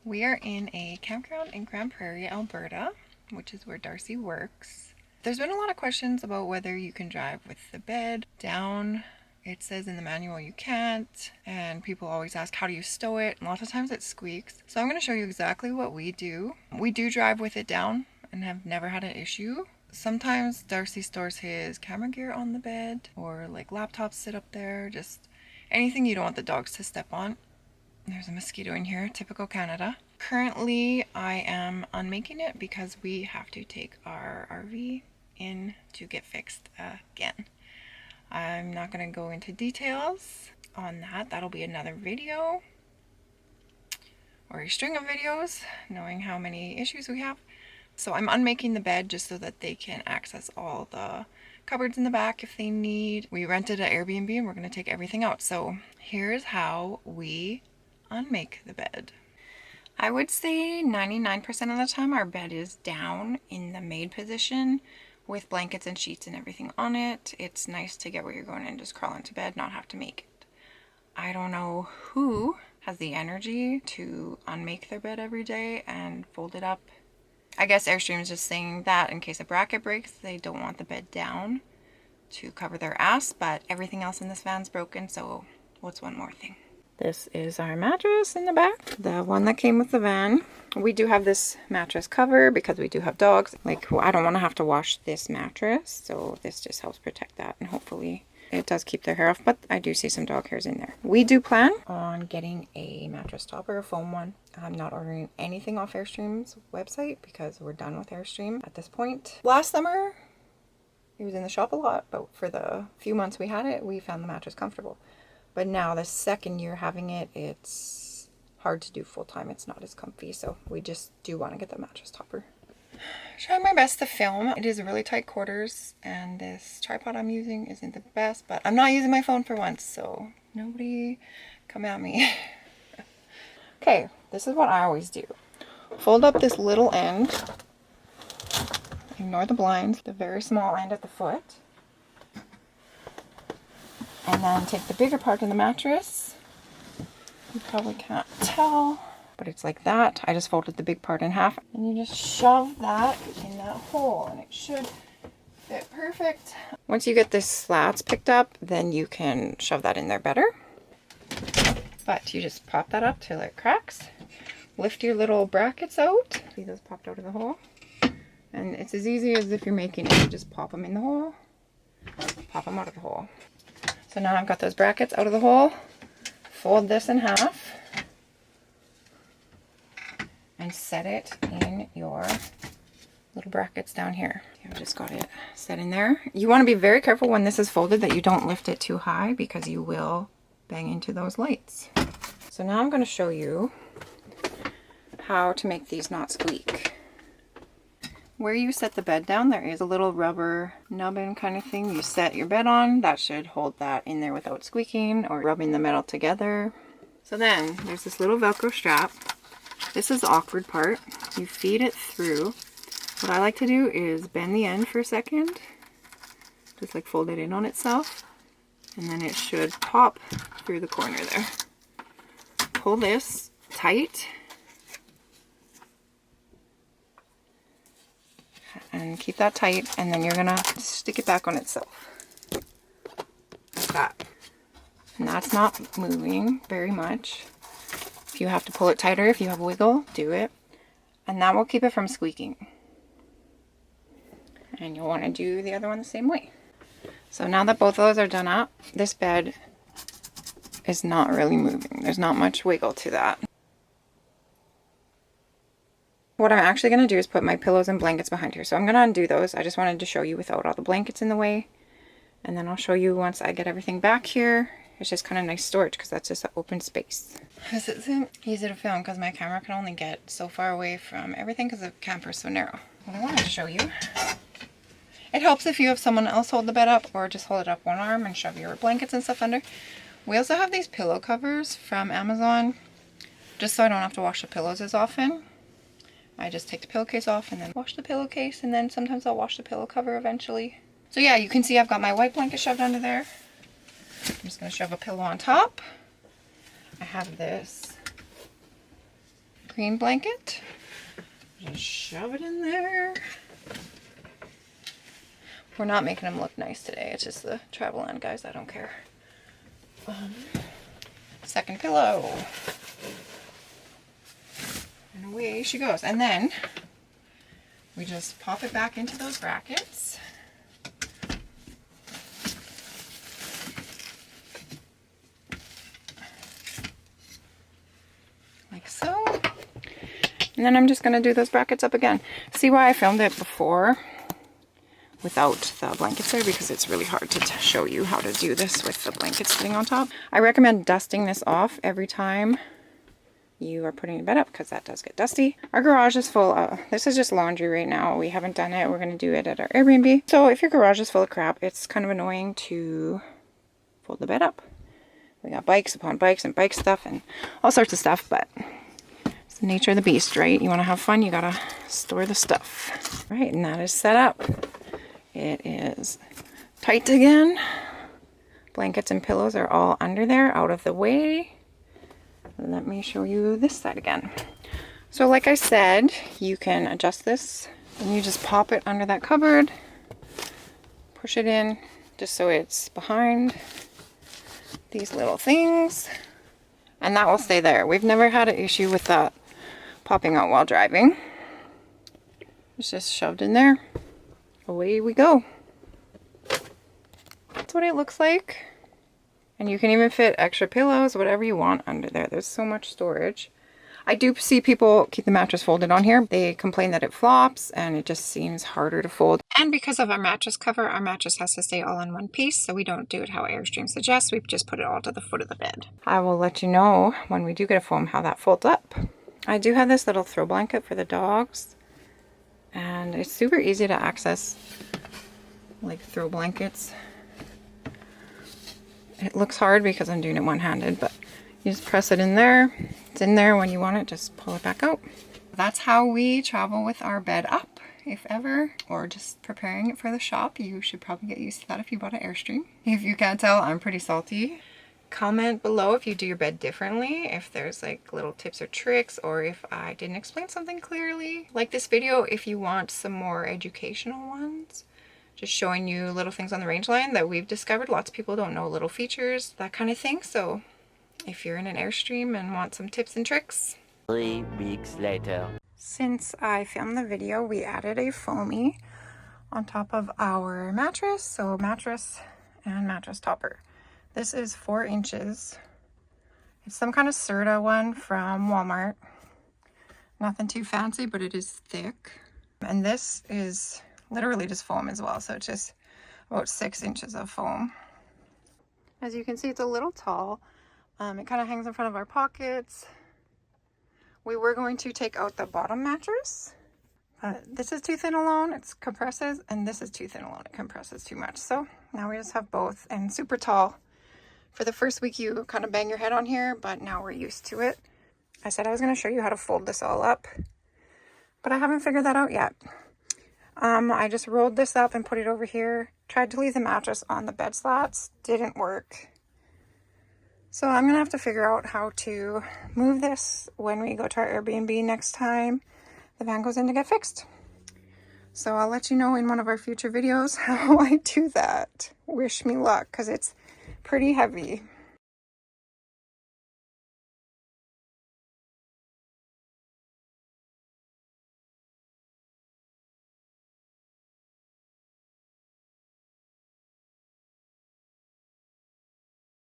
We are in a campground in Grand Prairie, Alberta, which is where Darcy works. There's been a lot of questions about whether you can drive with the bed down. It says in the manual you can't, and people always ask, how do you stow it? And lots of times it squeaks. So I'm going to show you exactly what we do. We do drive with it down and have never had an issue. Sometimes Darcy stores his camera gear on the bed, or like laptops sit up there, just anything you don't want the dogs to step on. There's a mosquito in here, typical Canada. Currently, I am unmaking it because we have to take our RV in to get fixed again. I'm not going to go into details on that. That'll be another video or a string of videos knowing how many issues we have. So I'm unmaking the bed just so that they can access all the cupboards in the back if they need. We rented an Airbnb and we're going to take everything out. So here's how we unmake the bed. I would say 99% of the time our bed is down in the made position with blankets and sheets and everything on it. It's nice to get where you're going and just crawl into bed, not have to make it. I don't know who has the energy to unmake their bed every day and fold it up. I guess Airstream is just saying that in case a bracket breaks, they don't want the bed down to cover their ass, but everything else in this van's broken, so what's one more thing? This is our mattress in the back, the one that came with the van. We do have this mattress cover because we do have dogs. Like, I don't want to have to wash this mattress, so this just helps protect that, and hopefully it does keep their hair off, but I do see some dog hairs in there. We do plan on getting a mattress topper, a foam one. I'm not ordering anything off Airstream's website because we're done with Airstream at this point. Last summer, it was in the shop a lot, but for the few months we had it, we found the mattress comfortable. But now the second year having it, it's hard to do full time. It's not as comfy, so we just do want to get the mattress topper. Trying my best to film. It is really tight quarters, and this tripod I'm using isn't the best, but I'm not using my phone for once, so nobody come at me. Okay, this is what I always do. Fold up this little end. Ignore the blinds, the very small end at the foot. And then take the bigger part of the mattress. You probably can't tell, but it's like that. I just folded the big part in half. And you just shove that in that hole and it should fit perfect. Once you get the slats picked up, then you can shove that in there better. But you just pop that up till it cracks. Lift your little brackets out. See those popped out of the hole? And it's as easy as if you're making it. You just pop them in the hole, pop them out of the hole. So now I've got those brackets out of the hole. Fold this in half and set it in your little brackets down here. I've just got it set in there. You want to be very careful when this is folded that you don't lift it too high because you will bang into those lights. So now I'm going to show you how to make these not squeak. Where you set the bed down, there is a little rubber nubbin kind of thing you set your bed on. That should hold that in there without squeaking or rubbing the metal together. So then there's this little Velcro strap. This is the awkward part. You feed it through. What I like to do is bend the end for a second. Just like fold it in on itself. And then it should pop through the corner there. Pull this tight. And keep that tight, and then you're gonna stick it back on itself. Like that. And that's not moving very much. If you have to pull it tighter, if you have wiggle, do it. And that will keep it from squeaking. And you'll want to do the other one the same way. So now that both of those are done up, this bed is not really moving. There's not much wiggle to that. What I'm actually going to do is put my pillows and blankets behind here. So I'm going to undo those. I just wanted to show you without all the blankets in the way. And then I'll show you once I get everything back here. It's just kind of nice storage because that's just an open space. This isn't easy to film because my camera can only get so far away from everything because the camper is so narrow. What I wanted to show you. It helps if you have someone else hold the bed up or just hold it up one arm and shove your blankets and stuff under. We also have these pillow covers from Amazon just so I don't have to wash the pillows as often. I just take the pillowcase off and then wash the pillowcase, and then sometimes I'll wash the pillow cover eventually. So yeah, you can see I've got my white blanket shoved under there. I'm just going to shove a pillow on top. I have this queen blanket. Just shove it in there. We're not making them look nice today. It's just the travel on, guys. I don't care. Second pillow. And away she goes. And then we just pop it back into those brackets. Like so. And then I'm just going to do those brackets up again. See why I filmed it before without the blankets there? Because it's really hard to show you how to do this with the blankets sitting on top. I recommend dusting this off every time you are putting your bed up, because that does get dusty. Our garage is full of, this is just laundry right now. We haven't done it. We're going to do it at our Airbnb. So if your garage is full of crap, it's kind of annoying to fold the bed up. We got bikes upon bikes and bike stuff and all sorts of stuff, but it's the nature of the beast, right? You want to have fun, you gotta store the stuff. Right, and that is set up. It is tight again. Blankets and pillows are all under there, out of the way. Let me show you this side again. So like I said, you can adjust this and you just pop it under that cupboard, push it in just so it's behind these little things, and that will stay there. We've never had an issue with that popping out while driving. It's just shoved in there. Away we go. That's what it looks like. And you can even fit extra pillows, whatever you want under there. There's so much storage. I do see people keep the mattress folded on here. They complain that it flops and it just seems harder to fold. And because of our mattress cover, our mattress has to stay all in one piece, so we don't do it how Airstream suggests. We just put it all to the foot of the bed. I will let you know when we do get a foam how that folds up. I do have this little throw blanket for the dogs, and it's super easy to access, like throw blankets. It looks hard because I'm doing it one-handed, but you just press it in there. It's in there when you want it, just pull it back out. That's how we travel with our bed up, if ever, or just preparing it for the shop. You should probably get used to that if you bought an Airstream. If you can't tell, I'm pretty salty. Comment below if you do your bed differently, if there's like little tips or tricks, or if I didn't explain something clearly. Like this video if you want some more educational ones. Just showing you little things on the Rangeline that we've discovered. Lots of people don't know little features, that kind of thing. So if you're in an Airstream and want some tips and tricks. 3 weeks later. Since I filmed the video, we added a foamy on top of our mattress. So mattress and mattress topper. This is 4 inches. It's some kind of Serta one from Walmart. Nothing too fancy, but it is thick. And this is literally just foam as well, so it's just about 6 inches of foam. As you can see, it's a little tall. It kind of hangs in front of our pockets. We were going to take out the bottom mattress, but this is too thin alone, it compresses, and this is too thin alone, it compresses too much. So now we just have both, and super tall. For the first week you kind of bang your head on here, but now we're used to it. I said I was going to show you how to fold this all up, but I haven't figured that out yet. I just rolled this up and put it over here. Tried to leave the mattress on the bed slats. Didn't work. So I'm going to have to figure out how to move this when we go to our Airbnb next time the van goes in to get fixed. So I'll let you know in one of our future videos how I do that. Wish me luck, because it's pretty heavy.